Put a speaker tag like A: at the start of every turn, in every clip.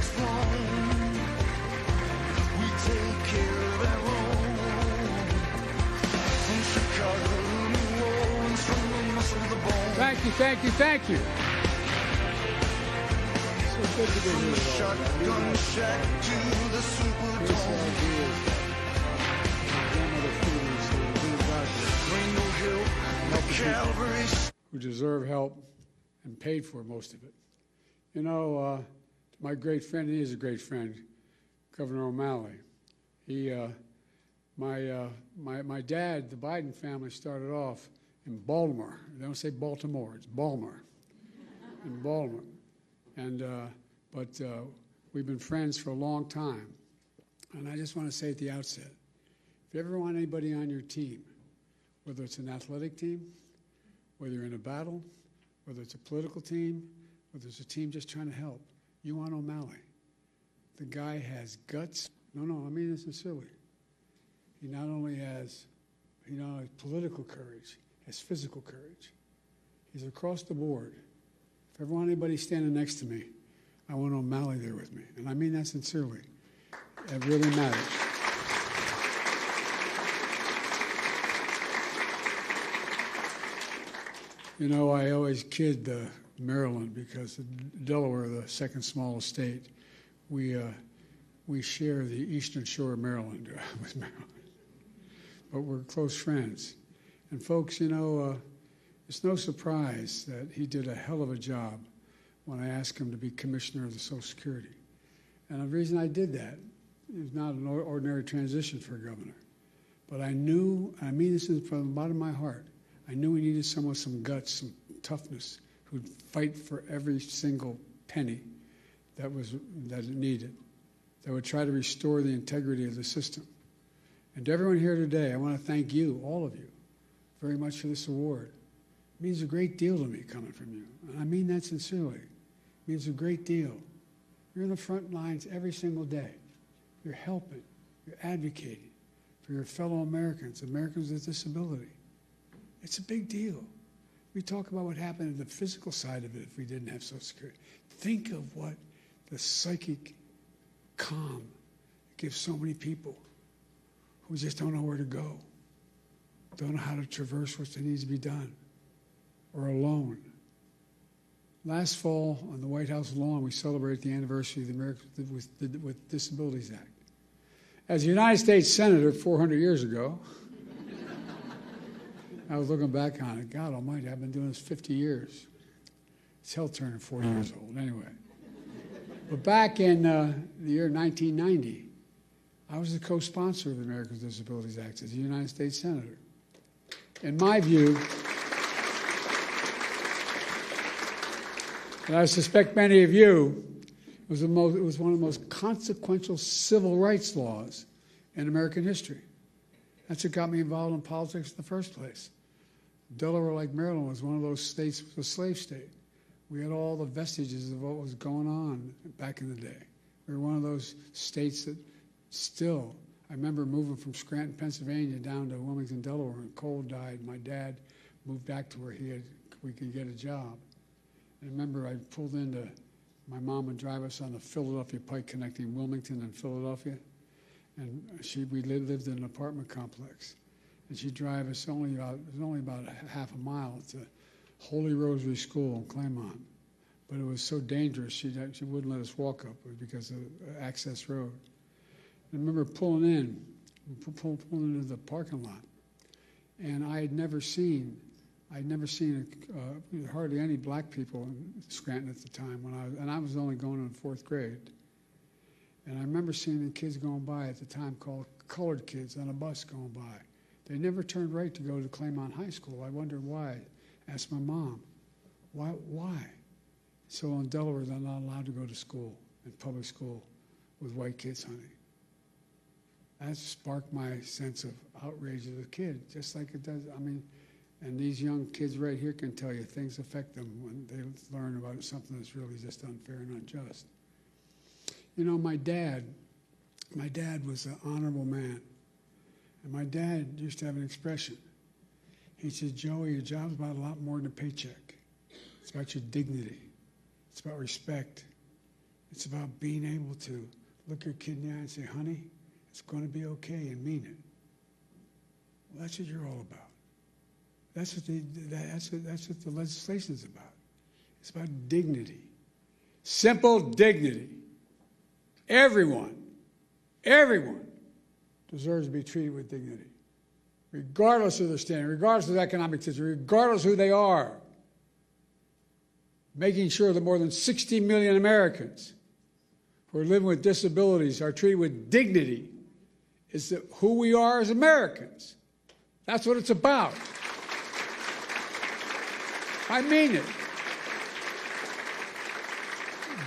A: explode. We take care of our own. From Chicago to New Orleans, from the muscle to the bone.
B: Thank you, thank you, thank you. So good to be
A: From the
B: here.
A: shotgun shack to the Superdome. Rainbow Hill, Calvary.
B: Who deserve help and paid for most of it. You know, my great friend, he is a great friend, Governor O'Malley. My dad, the Biden family, started off in Baltimore. They don't say Baltimore, it's Baltimore. In Baltimore. But we've been friends for a long time. And I just want to say at the outset, if you ever want anybody on your team, whether it's an athletic team, whether you're in a battle, whether it's a political team, whether it's a team just trying to help, you want O'Malley. The guy has guts. No, I mean this sincerely. He not only has political courage, he has physical courage. He's across the board. If I ever want anybody standing next to me, I want O'Malley there with me. And I mean that sincerely. It really matters. You know, I always kid Maryland because Delaware, the second smallest state, we share the eastern shore of Maryland with Maryland. But we're close friends. And folks, you know, it's no surprise that he did a hell of a job when I asked him to be commissioner of the Social Security. And the reason I did that, it was not an ordinary transition for a governor. But I knew, and I mean this from the bottom of my heart, I knew we needed someone with some guts, some toughness, who'd fight for every single penny that it needed, that would try to restore the integrity of the system. And to everyone here today, I want to thank you, all of you, very much for this award. It means a great deal to me coming from you. And I mean that sincerely. It means a great deal. You're in the front lines every single day. You're helping, you're advocating for your fellow Americans, Americans with disability. It's a big deal. We talk about what happened in the physical side of it if we didn't have Social Security. Think of what the psychic calm gives so many people who just don't know where to go, don't know how to traverse what needs to be done, or alone. Last fall, on the White House lawn, we celebrated the anniversary of the Americans with Disabilities Act. As a United States Senator 400 years ago, I was looking back on it. God almighty, I've been doing this 50 years. It's hell turning 40 years old, anyway. But back in the year 1990, I was the co-sponsor of the Americans with Disabilities Act as a United States Senator. In my view, and I suspect many of you, it was one of the most consequential civil rights laws in American history. That's what got me involved in politics in the first place. Delaware, like Maryland, was one of those states, it was a slave state. We had all the vestiges of what was going on back in the day. We were one of those states that still, I remember moving from Scranton, Pennsylvania down to Wilmington, Delaware, and Cole died. My dad moved back to where we could get a job. And I remember I pulled into, my mom would drive us on the Philadelphia Pike connecting Wilmington and Philadelphia. And we lived in an apartment complex. And she'd drive us it was only about half a mile to Holy Rosary School in Claymont. But it was so dangerous, she wouldn't let us walk up because of access road. I remember pulling into the parking lot. And I had never seen hardly any black people in Scranton at the time and I was only going in fourth grade. And I remember seeing the kids going by at the time called colored kids on a bus going by. They never turned right to go to Claymont High School. I wondered why. Asked my mom, why? So in Delaware, they're not allowed to go to school, in public school, with white kids, honey. That sparked my sense of outrage as a kid, just like it does. I mean, and these young kids right here can tell you things affect them when they learn about something that's really just unfair and unjust. You know, my dad was an honorable man. And my dad used to have an expression. He said, Joey, your job's about a lot more than a paycheck. It's about your dignity. It's about respect. It's about being able to look your kid in the eye and say, honey, it's going to be okay, and mean it. Well, that's what you're all about. That's what the legislation is about. It's about dignity. Simple dignity. Everyone deserves to be treated with dignity, regardless of their standing, regardless of their economic situation, regardless of who they are. Making sure that more than 60 million Americans who are living with disabilities are treated with dignity is who we are as Americans. That's what it's about. I mean it.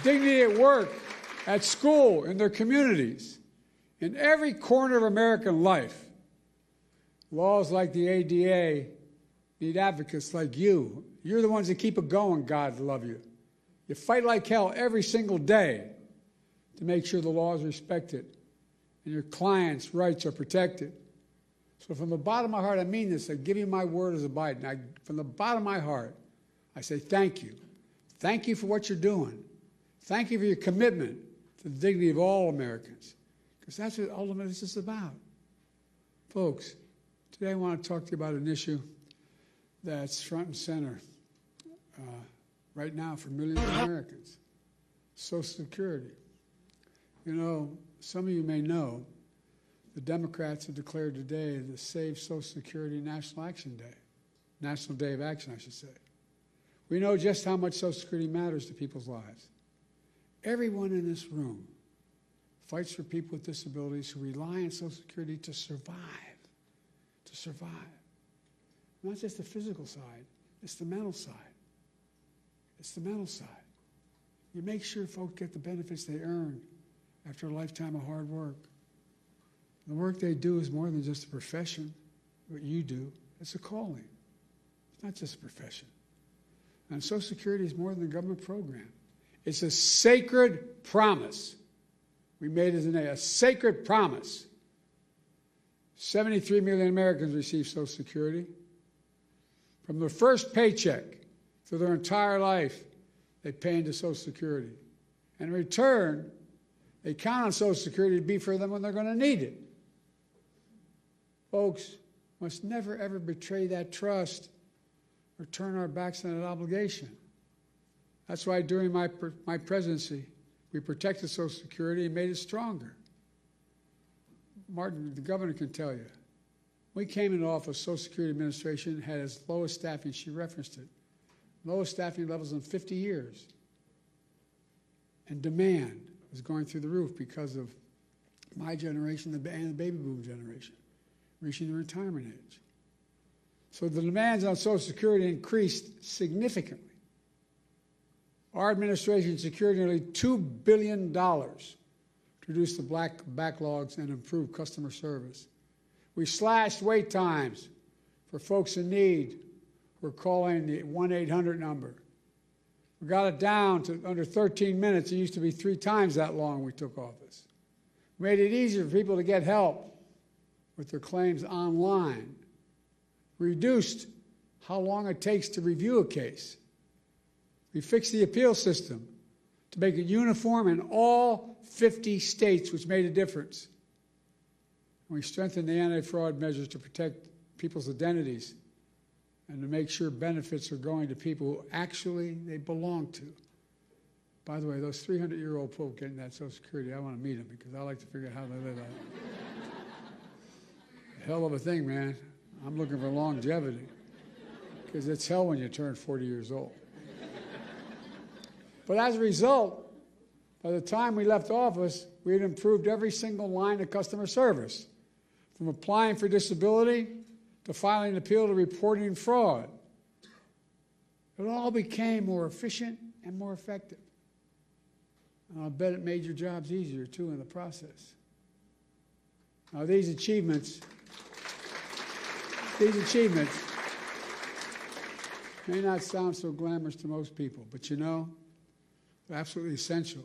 B: Dignity at work, at school, in their communities, in every corner of American life. Laws like the ADA need advocates like you. You're the ones that keep it going, God love you. You fight like hell every single day to make sure the law is respected and your clients' rights are protected. So from the bottom of my heart, I mean this. I give you my word as a Biden. From the bottom of my heart, I say thank you. Thank you for what you're doing. Thank you for your commitment to the dignity of all Americans, because that's what ultimately this is about. Folks, today I want to talk to you about an issue that's front and center right now for millions of Americans, Social Security. You know, some of you may know the Democrats have declared today the Save Social Security National Action Day, National Day of Action, I should say. We know just how much Social Security matters to people's lives. Everyone in this room fights for people with disabilities who rely on Social Security to survive. To survive. Not just the physical side, it's the mental side. It's the mental side. You make sure folks get the benefits they earn after a lifetime of hard work. The work they do is more than just a profession, what you do. It's a calling. It's not just a profession. And Social Security is more than a government program. It's a sacred promise. We made it a sacred promise. 73 million Americans receive Social Security. From their first paycheck through their entire life, they pay into Social Security. And in return, they count on Social Security to be for them when they're going to need it. Folks, must never, ever betray that trust or turn our backs on that obligation. That's why during my presidency, we protected Social Security and made it stronger. Martin, the governor, can tell you. We came into office, Social Security Administration had its lowest staffing, she referenced it, lowest staffing levels in 50 years. And demand was going through the roof because of my generation and the baby boom generation, reaching the retirement age. So the demands on Social Security increased significantly. Our administration secured nearly $2 billion to reduce the backlogs and improve customer service. We slashed wait times for folks in need who are calling the 1-800 number. We got it down to under 13 minutes. It used to be 3 times that long when we took office. We made it easier for people to get help with their claims online. Reduced how long it takes to review a case. We fixed the appeal system to make it uniform in all 50 states, which made a difference. We strengthened the anti-fraud measures to protect people's identities and to make sure benefits are going to people who actually they belong to. By the way, those 300-year-old folk getting that Social Security, I want to meet them because I like to figure out how they live that. Hell of a thing, man. I'm looking for longevity because it's hell when you turn 40 years old. But as a result, by the time we left office, we had improved every single line of customer service, from applying for disability to filing an appeal to reporting fraud. It all became more efficient and more effective. And I'll bet it made your jobs easier, too, in the process. Now, these achievements may not sound so glamorous to most people, but you know, they're absolutely essential.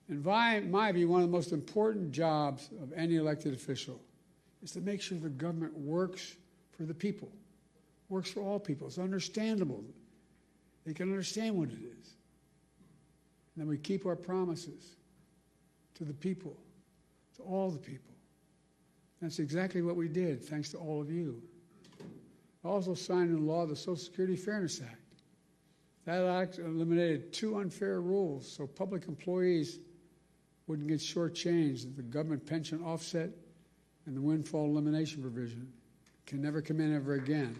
B: In my view, one of the most important jobs of any elected official is to make sure the government works for the people, works for all people. It's understandable. They can understand what it is. And then we keep our promises to the people, to all the people. That's exactly what we did, thanks to all of you. I also signed into law the Social Security Fairness Act. That act eliminated 2 unfair rules so public employees wouldn't get shortchanged. The government pension offset and the windfall elimination provision can never come in ever again.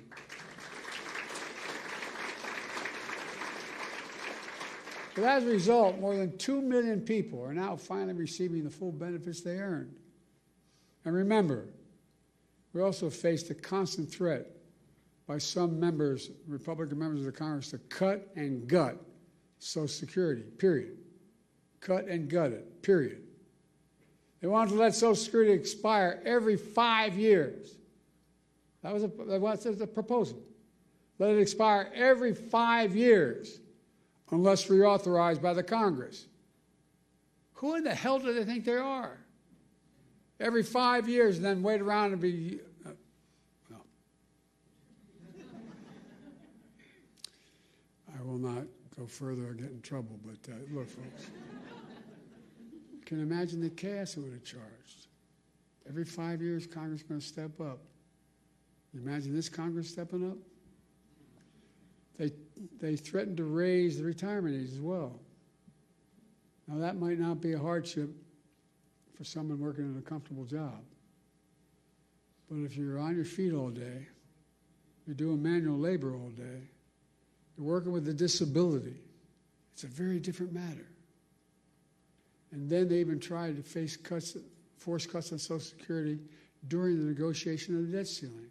B: But as a result, more than 2 million people are now finally receiving the full benefits they earned. And remember, we also faced a constant threat by some members, Republican members of the Congress, to cut and gut Social Security, period. Cut and gut it, period. They wanted to let Social Security expire every 5 years. That was the proposal. Let it expire every 5 years unless reauthorized by the Congress. Who in the hell do they think they are? Every 5 years and then wait around and be... well. I will not go further or get in trouble, but look, folks. Can you imagine the chaos it would have charged? Every 5 years, Congress is going to step up. You imagine this Congress stepping up? They threatened to raise the retirement age as well. Now, that might not be a hardship for someone working in a comfortable job. But if you're on your feet all day, you're doing manual labor all day, you're working with a disability, it's a very different matter. And then they even tried to force cuts on Social Security during the negotiation of the debt ceiling.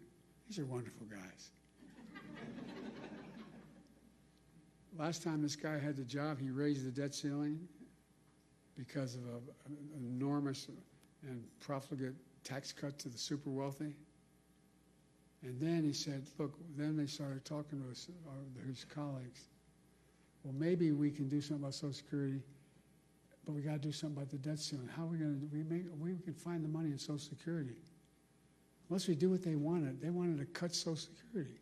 B: These are wonderful guys. Last time this guy had the job, he raised the debt ceiling because of an enormous and profligate tax cut to the super wealthy. And then he said, look, then they started talking to his colleagues. Well, maybe we can do something about Social Security, but we got to do something about the debt ceiling. How are we going to we can find the money in Social Security? Unless we do what they wanted to cut Social Security.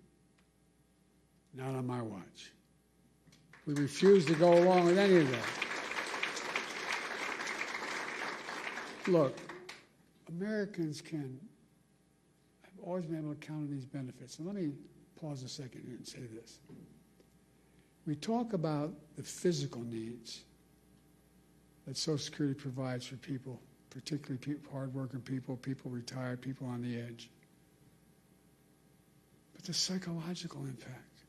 B: Not on my watch. We refuse to go along with any of that. Look, Americans have always been able to count on these benefits. And let me pause a second here and say this. We talk about the physical needs that Social Security provides for people, particularly hardworking people, people retired, people on the edge. But the psychological impact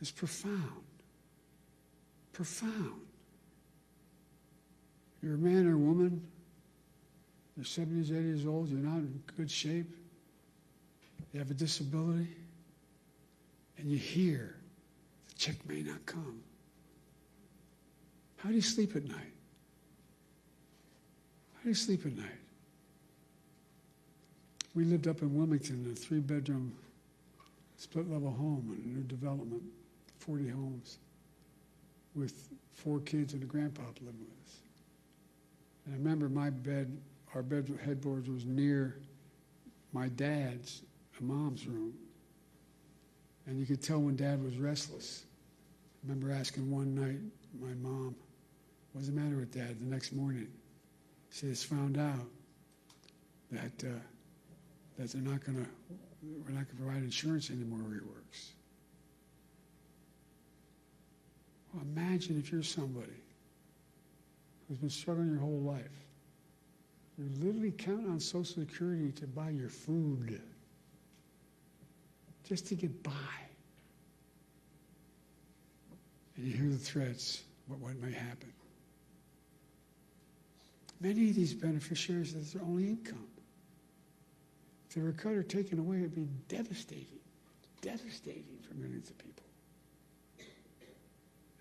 B: is profound. Profound. You're a man or a woman, you're 70s, 80 years old, you're not in good shape, you have a disability, and you hear the check may not come. How do you sleep at night? How do you sleep at night? We lived up in Wilmington in a 3-bedroom split-level home in a new development, 40 homes, with 4 kids and a grandpa living with us. And I remember our bed headboard was near my dad's and mom's room. And you could tell when Dad was restless. I remember asking one night my mom, what's the matter with Dad? The next morning, she just found out that we're not going to provide insurance anymore where he works. Well, imagine if you're somebody who's been struggling your whole life. You're literally counting on Social Security to buy your food, just to get by. And you hear the threats, what may happen. Many of these beneficiaries, that's their only income. If they were cut or taken away, it'd be devastating for millions of people.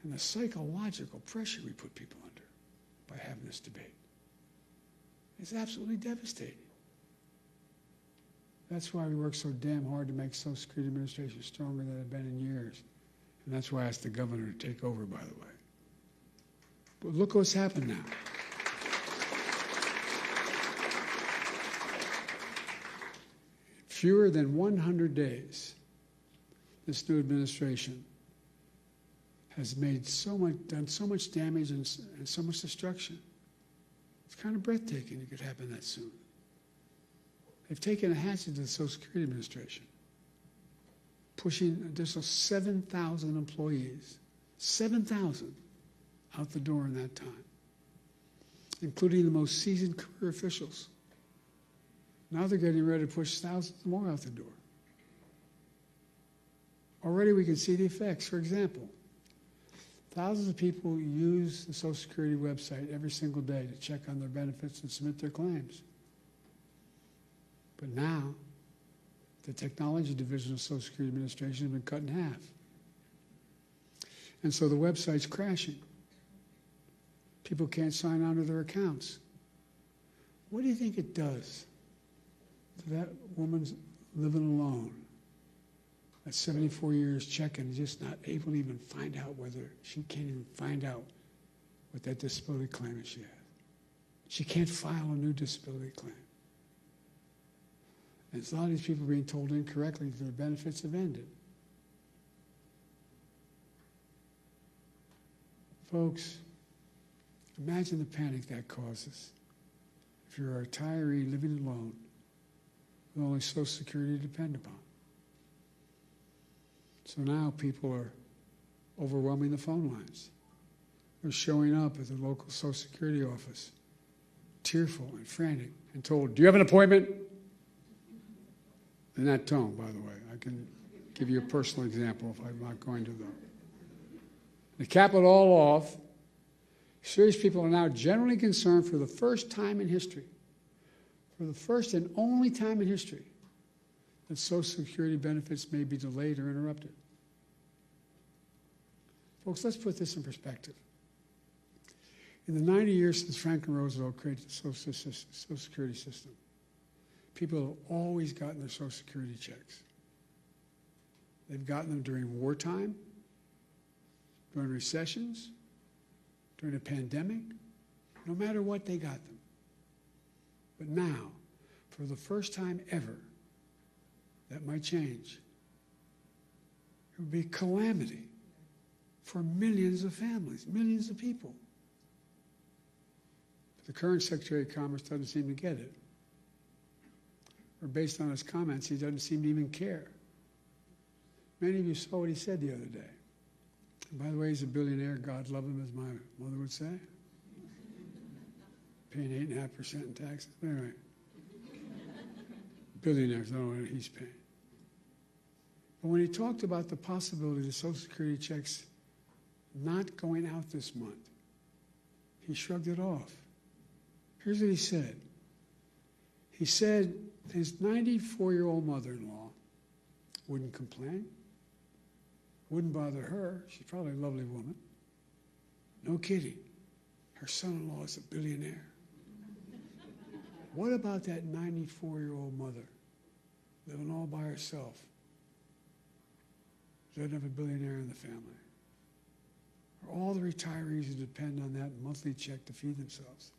B: And the psychological pressure we put people under by having this debate is absolutely devastating. That's why we work so damn hard to make Social Security Administration stronger than it's been in years. And that's why I asked the governor to take over, by the way. But look what's happened now. Fewer than 100 days, this new administration has made done so much damage and so much destruction. It's kind of breathtaking it could happen that soon. They've taken a hatchet to the Social Security Administration, pushing an additional 7,000 employees, 7,000 out the door in that time, including the most seasoned career officials. Now they're getting ready to push thousands more out the door. Already we can see the effects. For example, thousands of people use the Social Security website every single day to check on their benefits and submit their claims. But now, the technology division of the Social Security Administration has been cut in half. And so the website's crashing. People can't sign on to their accounts. What do you think it does to that woman's living alone at 74 years checking and just not able to even find out whether she can't even find out what that disability claim is she has? She can't file a new disability claim. And a lot of these people are being told incorrectly that their benefits have ended. Folks, imagine the panic that causes if you're a retiree living alone with only Social Security to depend upon. So now people are overwhelming the phone lines. They're showing up at the local Social Security office, tearful and frantic, and told, "Do you have an appointment?" In that tone, by the way. I can give you a personal example if I'm not going to, though. To cap it all off, serious people are now generally concerned for the first time in history, for the first and only time in history, that Social Security benefits may be delayed or interrupted. Folks, let's put this in perspective. In the 90 years since Franklin Roosevelt created the Social Security system, people have always gotten their Social Security checks. They've gotten them during wartime, during recessions, during a pandemic. No matter what, they got them. But now, for the first time ever, that might change. It would be a calamity for millions of families, millions of people. But the current Secretary of Commerce doesn't seem to get it. Or based on his comments, he doesn't seem to even care. Many of you saw what he said the other day. And by the way, he's a billionaire. God love him, as my mother would say. Paying 8.5% in taxes. Anyway. Billionaires, I don't know what he's paying. But when he talked about the possibility of the Social Security checks not going out this month, he shrugged it off. Here's what he said. He said his 94-year-old mother-in-law wouldn't complain, wouldn't bother her. She's probably a lovely woman. No kidding. Her son-in-law is a billionaire. What about that 94-year-old mother living all by herself? Doesn't have a billionaire in the family. Or all the retirees who depend on that monthly check to feed themselves.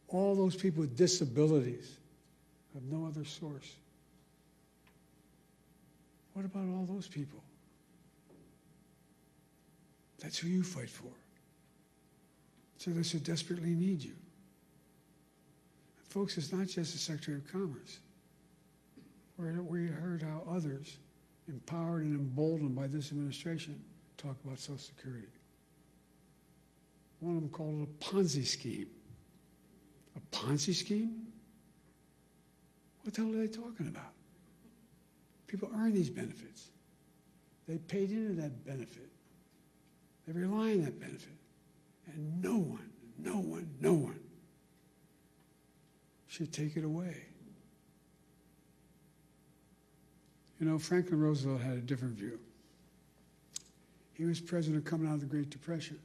B: All those people with disabilities have no other source. What about all those people? That's who you fight for. So they so desperately need you. And folks, it's not just the Secretary of Commerce. We heard how others, empowered and emboldened by this administration, talk about Social Security. One of them called it a Ponzi scheme. A Ponzi scheme? What the hell are they talking about? People earn these benefits. They paid into that benefit. They rely on that benefit. And no one should take it away. You know, Franklin Roosevelt had a different view. He was president coming out of the Great Depression.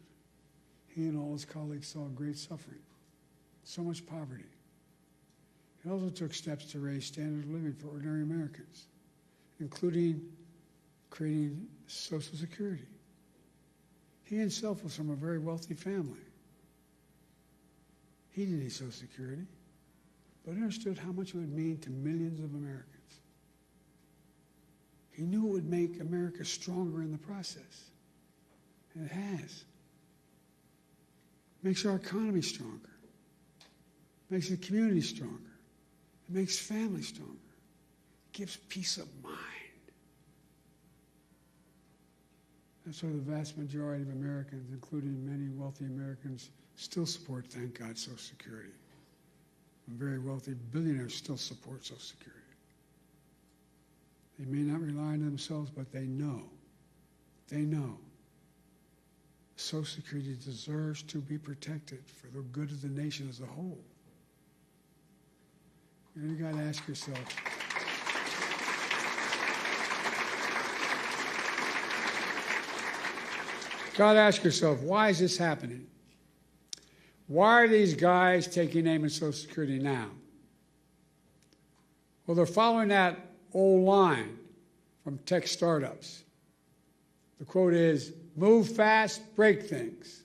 B: He and all his colleagues saw great suffering, so much poverty. He also took steps to raise standard of living for ordinary Americans, including creating Social Security. He himself was from a very wealthy family. He didn't need Social Security, but understood how much it would mean to millions of Americans. He knew it would make America stronger in the process. And it has. It makes our economy stronger. It makes the community stronger. It makes families stronger. It gives peace of mind. That's why the vast majority of Americans, including many wealthy Americans, still support, thank God, Social Security. And very wealthy billionaires still support Social Security. They may not rely on themselves, but they know. Social Security deserves to be protected for the good of the nation as a whole. You got to ask yourself, why is this happening? Why are these guys taking aim at Social Security now? Well, they're following that old line from tech startups. The quote is, move fast, break things.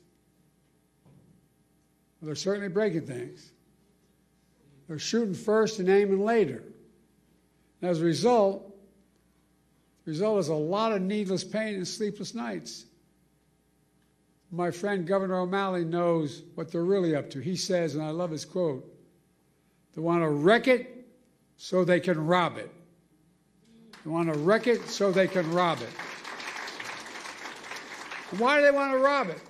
B: Well, they're certainly breaking things. They're shooting first and aiming later. And as a result, the result is a lot of needless pain and sleepless nights. My friend Governor O'Malley knows what they're really up to. He says, and I love his quote, they want to wreck it so they can rob it. They want to wreck it so they can rob it. And why do they want to rob it?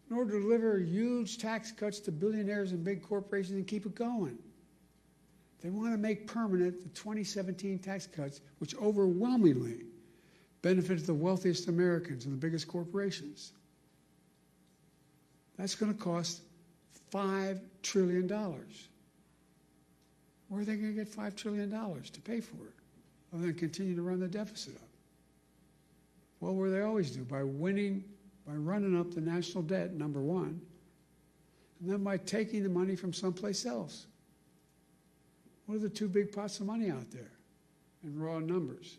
B: In order to deliver huge tax cuts to billionaires and big corporations and keep it going. They want to make permanent the 2017 tax cuts, which overwhelmingly benefited the wealthiest Americans and the biggest corporations. That's going to cost $5 trillion. Where are they going to get $5 trillion to pay for it? Other than continue to run the deficit up. Well, what do they always do? By running up the national debt, number one, and then by taking the money from someplace else. What are the two big pots of money out there in raw numbers?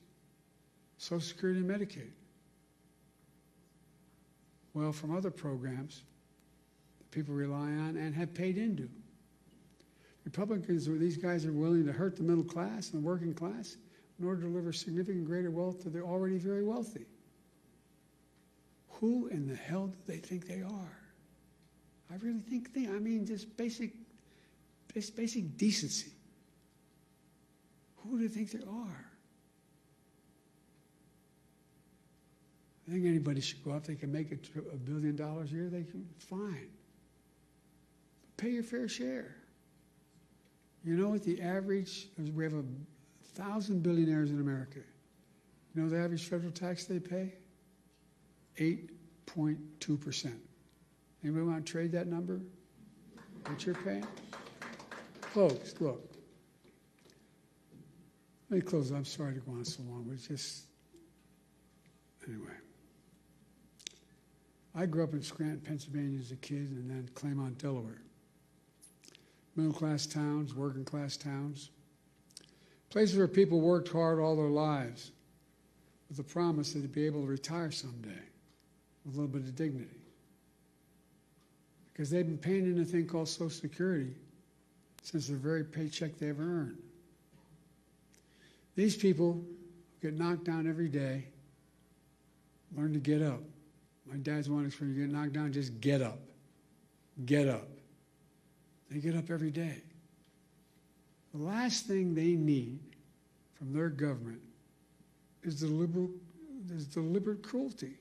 B: Social Security and Medicaid. Well, from other programs that people rely on and have paid into. Republicans, these guys are willing to hurt the middle class and the working class in order to deliver significant greater wealth to the already very wealthy. Who in the hell do they think they are? I really think I mean, just basic decency. Who do they think they are? I think anybody should go out. They can make $1 billion a year. They can, fine. But pay your fair share. You know what the average? We have 1,000 billionaires in America. You know the average federal tax they pay? 8.2%. Anybody want to trade that number? What you're paying? Folks, look. Let me close. I'm sorry to go on so long, but it's just, anyway. I grew up in Scranton, Pennsylvania as a kid, and then Claymont, Delaware. Middle-class towns, working-class towns. Places where people worked hard all their lives with the promise that they'd be able to retire someday with a little bit of dignity. Because they've been paying in a thing called Social Security since the very paycheck they ever earned. These people get knocked down every day, learn to get up. My dad's one expression, you get knocked down, just get up. Get up. They get up every day. The last thing they need from their government is deliberate cruelty.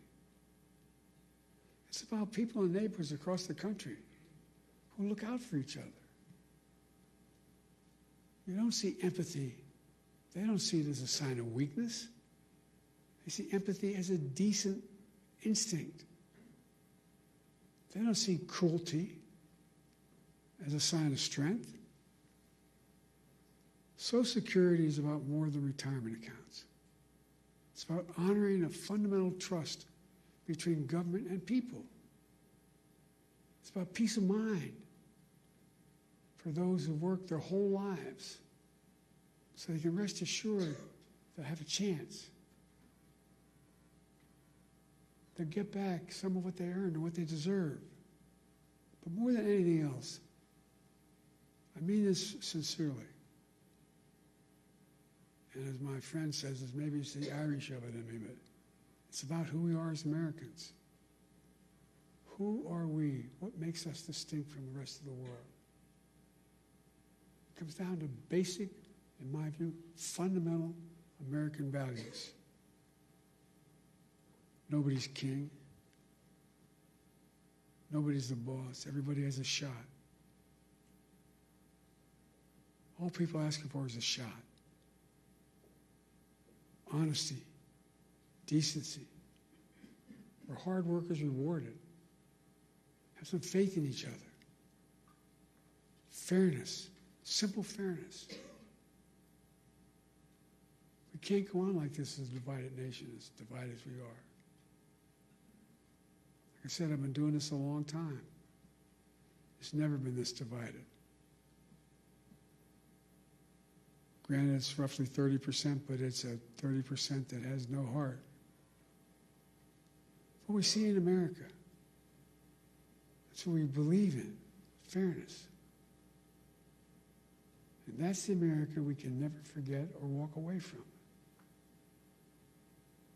B: It's about people and neighbors across the country who look out for each other. You don't see empathy. They don't see it as a sign of weakness. They see empathy as a decent instinct. They don't see cruelty as a sign of strength. Social Security is about more than retirement accounts. It's about honoring a fundamental trust between government and people. It's about peace of mind for those who work their whole lives so they can rest assured they'll have a chance. They'll get back some of what they earned and what they deserve. But more than anything else, I mean this sincerely. And as my friend says, maybe it's the Irish of it in me, but it's about who we are as Americans. Who are we? What makes us distinct from the rest of the world? It comes down to basic, in my view, fundamental American values. Nobody's king. Nobody's the boss. Everybody has a shot. All people are asking for is a shot. Honesty, decency. Where hard work is rewarded. Have some faith in each other. Fairness, simple fairness. We can't go on like this as a divided nation, as divided as we are. Like I said, I've been doing this a long time. It's never been this divided. Granted, it's roughly 30%, but it's a 30% that has no heart. What we see in America, that's what we believe in, fairness. And that's the America we can never forget or walk away from.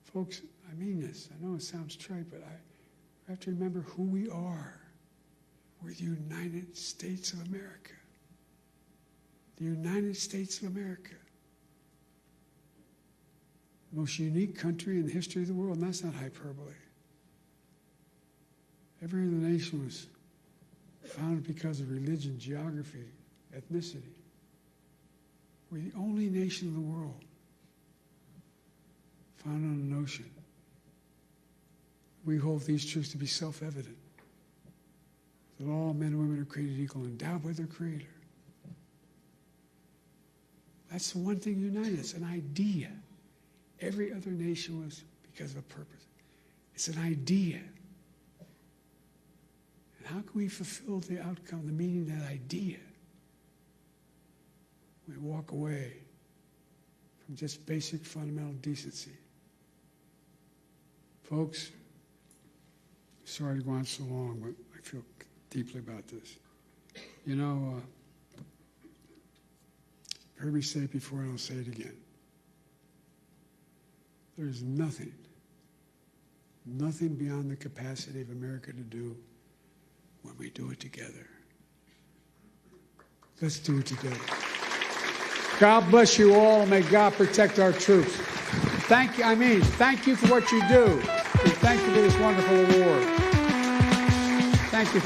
B: Folks, I mean this. I know it sounds trite, but I have to remember who we are. We're the United States of America. The United States of America. The most unique country in the history of the world, and that's not hyperbole. Every other nation was founded because of religion, geography, ethnicity. We're the only nation in the world founded on an ocean. We hold these truths to be self-evident, that all men and women are created equal, endowed by their Creator. That's the one thing that united us, an idea. Every other nation was because of a purpose. It's an idea. And how can we fulfill the outcome, the meaning of that idea? We walk away from just basic fundamental decency. Folks, sorry to go on so long, but I feel deeply about this. You know, you've heard me say it before, and I'll say it again. There's nothing beyond the capacity of America to do when we do it together. Let's do it together. God bless you all. May God protect our troops. Thank you for what you do. And thank you for this wonderful award. Thank you.